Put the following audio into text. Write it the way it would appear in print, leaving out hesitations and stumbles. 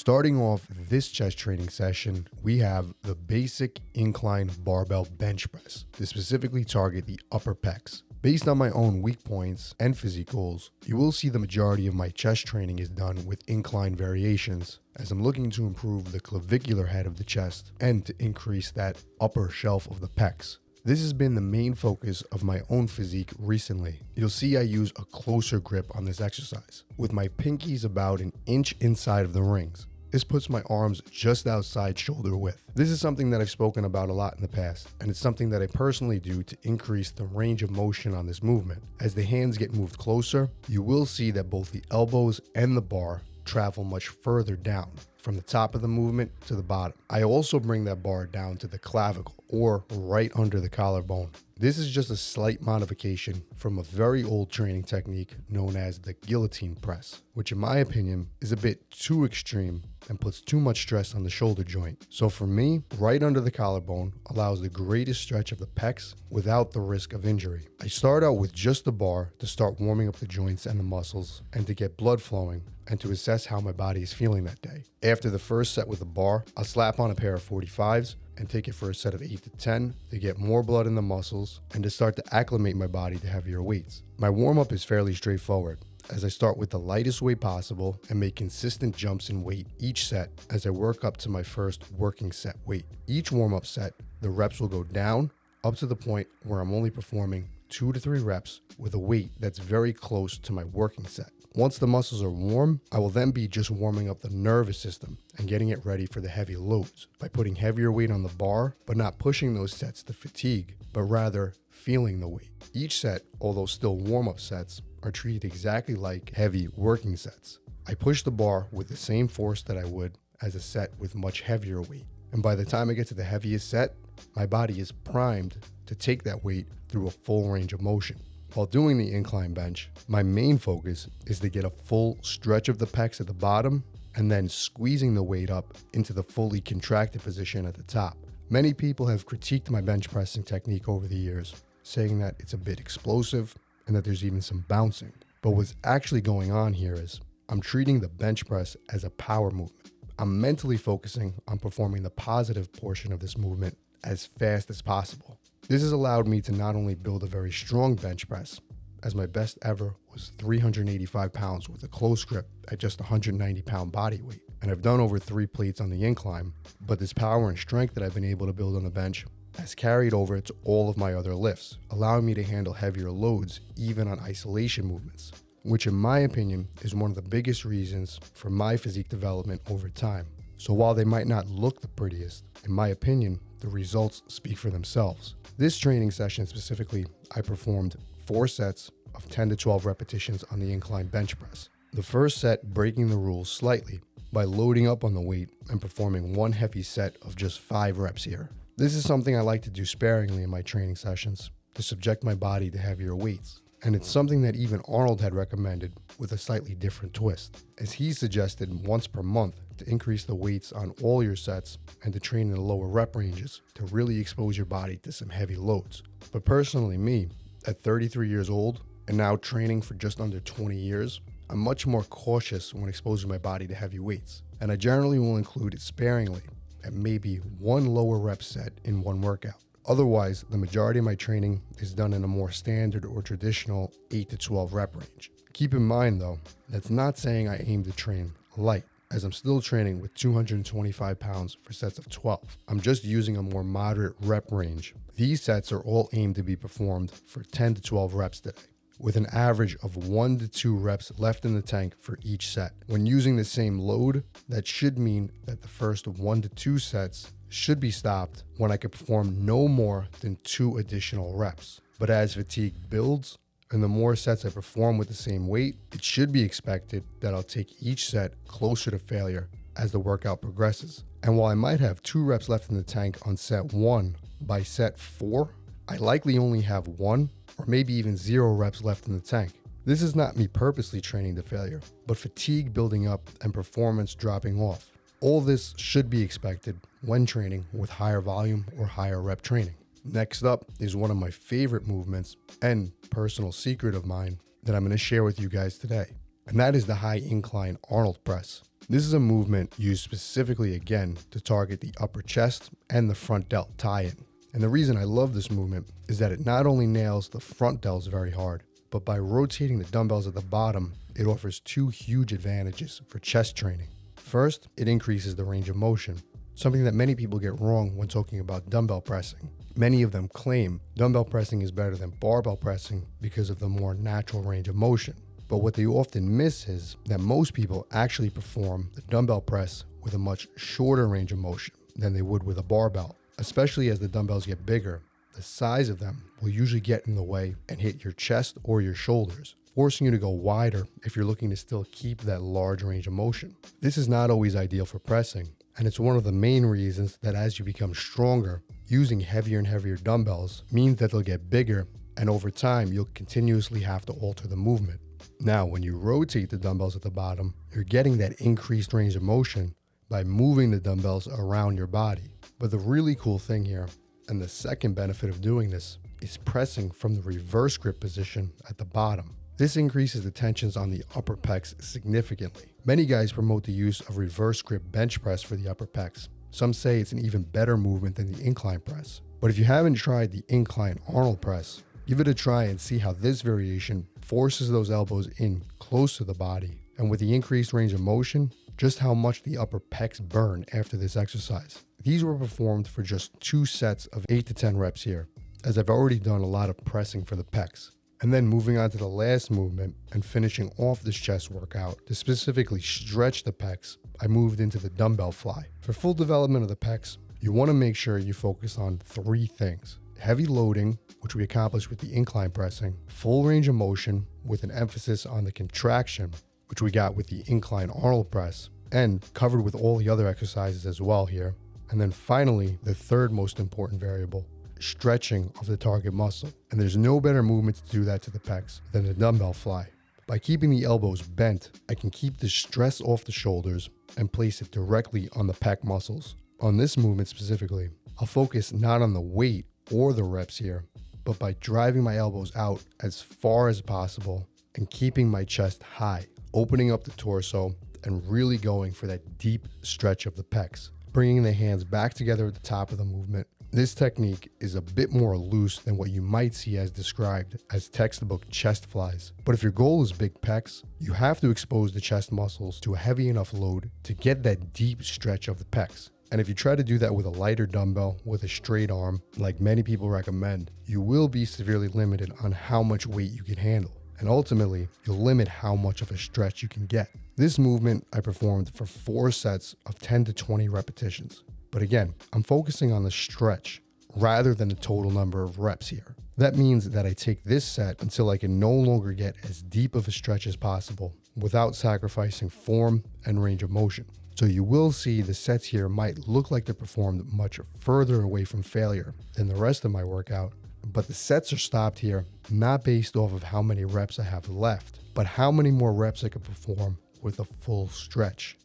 Starting off this chest training session, we have the basic incline barbell bench press to specifically target the upper pecs. Based on my own weak points and physique goals, you will see the majority of my chest training is done with incline variations, as I'm looking to improve the clavicular head of the chest and to increase that upper shelf of the pecs. This has been the main focus of my own physique recently. You'll see I use a closer grip on this exercise, with my pinkies about an inch inside of the rings. This puts my arms just outside shoulder width. This is something that I've spoken about a lot in the past, and it's something that I personally do to increase the range of motion on this movement. As the hands get moved closer, you will see that both the elbows and the bar travel much further down, from the top of the movement to the bottom. I also bring that bar down to the clavicle, or right under the collarbone. This is just a slight modification from a very old training technique known as the guillotine press, which in my opinion is a bit too extreme and puts too much stress on the shoulder joint. So for me, right under the collarbone allows the greatest stretch of the pecs without the risk of injury. I start out with just the bar to start warming up the joints and the muscles and to get blood flowing and to assess how my body is feeling that day. After the first set with the bar, I'll slap on a pair of 45s and take it for a set of 8 to 10 to get more blood in the muscles and to start to acclimate my body to heavier weights. My warm-up is fairly straightforward, as I start with the lightest weight possible and make consistent jumps in weight each set as I work up to my first working set weight. Each warm-up set, the reps will go down up to the point where I'm only performing 2 to 3 reps with a weight that's very close to my working set. Once the muscles are warm, I will then be just warming up the nervous system and getting it ready for the heavy loads by putting heavier weight on the bar, but not pushing those sets to fatigue, but rather feeling the weight. Each set, although still warm-up sets, are treated exactly like heavy working sets. I push the bar with the same force that I would as a set with much heavier weight. And by the time I get to the heaviest set, my body is primed to take that weight through a full range of motion. While doing the incline bench, my main focus is to get a full stretch of the pecs at the bottom and then squeezing the weight up into the fully contracted position at the top. Many people have critiqued my bench pressing technique over the years, saying that it's a bit explosive and that there's even some bouncing. But what's actually going on here is I'm treating the bench press as a power movement. I'm mentally focusing on performing the positive portion of this movement as fast as possible. This has allowed me to not only build a very strong bench press, as my best ever was 385 pounds with a close grip at just 190 pound body weight. And I've done over 3 plates on the incline, but this power and strength that I've been able to build on the bench has carried over to all of my other lifts, allowing me to handle heavier loads even on isolation movements, which in my opinion is one of the biggest reasons for my physique development over time. So while they might not look the prettiest, in my opinion, the results speak for themselves. This training session specifically, I performed 4 sets of 10 to 12 repetitions on the incline bench press. The first set breaking the rules slightly by loading up on the weight and performing one heavy set of just 5 reps here. This is something I like to do sparingly in my training sessions to subject my body to heavier weights. And it's something that even Arnold had recommended with a slightly different twist, as he suggested once per month to increase the weights on all your sets and to train in the lower rep ranges to really expose your body to some heavy loads. But personally me, at 33 years old and now training for just under 20 years, I'm much more cautious when exposing my body to heavy weights, and I generally will include it sparingly at maybe 1 lower rep set in one workout. Otherwise, the majority of my training is done in a more standard or traditional 8 to 12 rep range. Keep in mind though, that's not saying I aim to train light, as I'm still training with 225 pounds for sets of 12. I'm just using a more moderate rep range. These sets are all aimed to be performed for 10 to 12 reps today, with an average of 1 to 2 reps left in the tank for each set. When using the same load, that should mean that the first 1 to 2 sets should be stopped when I can perform no more than 2 additional reps. But as fatigue builds, and the more sets I perform with the same weight, it should be expected that I'll take each set closer to failure as the workout progresses. And while I might have 2 reps left in the tank on set 1, by set 4, I likely only have 1 or maybe even 0 reps left in the tank. This is not me purposely training to failure, but fatigue building up and performance dropping off. All this should be expected when training with higher volume or higher rep training. Next up is one of my favorite movements and personal secret of mine that I'm going to share with you guys today. and that is the high incline Arnold press. This is a movement used specifically again to target the upper chest and the front delt tie-in. And the reason I love this movement is that it not only nails the front delts very hard, but by rotating the dumbbells at the bottom, it offers two huge advantages for chest training. First, it increases the range of motion, something that many people get wrong when talking about dumbbell pressing. Many of them claim dumbbell pressing is better than barbell pressing because of the more natural range of motion. But what they often miss is that most people actually perform the dumbbell press with a much shorter range of motion than they would with a barbell. Especially as the dumbbells get bigger, the size of them will usually get in the way and hit your chest or your shoulders, forcing you to go wider if you're looking to still keep that large range of motion. This is not always ideal for pressing, and it's one of the main reasons that as you become stronger, using heavier and heavier dumbbells means that they'll get bigger, and over time you'll continuously have to alter the movement. Now, when you rotate the dumbbells at the bottom, you're getting that increased range of motion by moving the dumbbells around your body. But the really cool thing here, and the second benefit of doing this, is pressing from the reverse grip position at the bottom. This increases the tensions on the upper pecs significantly. Many guys promote the use of reverse grip bench press for the upper pecs. Some say it's an even better movement than the incline press. But if you haven't tried the incline Arnold press, give it a try and see how this variation forces those elbows in close to the body. And with the increased range of motion, just how much the upper pecs burn after this exercise. These were performed for just 2 sets of 8 to 10 reps here, as I've already done a lot of pressing for the pecs. And then moving on to the last movement and finishing off this chest workout to specifically stretch the pecs, I moved into the dumbbell fly. For full development of the pecs, you want to make sure you focus on 3 things: heavy loading, which we accomplished with the incline pressing, full range of motion with an emphasis on the contraction, which we got with the incline Arnold press, and covered with all the other exercises as well here. And then finally, the third most important variable, stretching of the target muscle. And there's no better movement to do that to the pecs than the dumbbell fly. By keeping the elbows bent, I can keep the stress off the shoulders and place it directly on the pec muscles. On this movement specifically, I'll focus not on the weight or the reps here, but by driving my elbows out as far as possible and keeping my chest high, opening up the torso and really going for that deep stretch of the pecs. Bringing the hands back together at the top of the movement. This technique is a bit more loose than what you might see as described as textbook chest flies. But if your goal is big pecs, you have to expose the chest muscles to a heavy enough load to get that deep stretch of the pecs. And if you try to do that with a lighter dumbbell with a straight arm, like many people recommend, you will be severely limited on how much weight you can handle. And ultimately, you'll limit how much of a stretch you can get. This movement I performed for 4 sets of 10 to 20 repetitions. But again, I'm focusing on the stretch rather than the total number of reps here. That means that I take this set until I can no longer get as deep of a stretch as possible without sacrificing form and range of motion. So you will see the sets here might look like they're performed much further away from failure than the rest of my workout, but the sets are stopped here not based off of how many reps I have left, but how many more reps I could perform with a full stretch.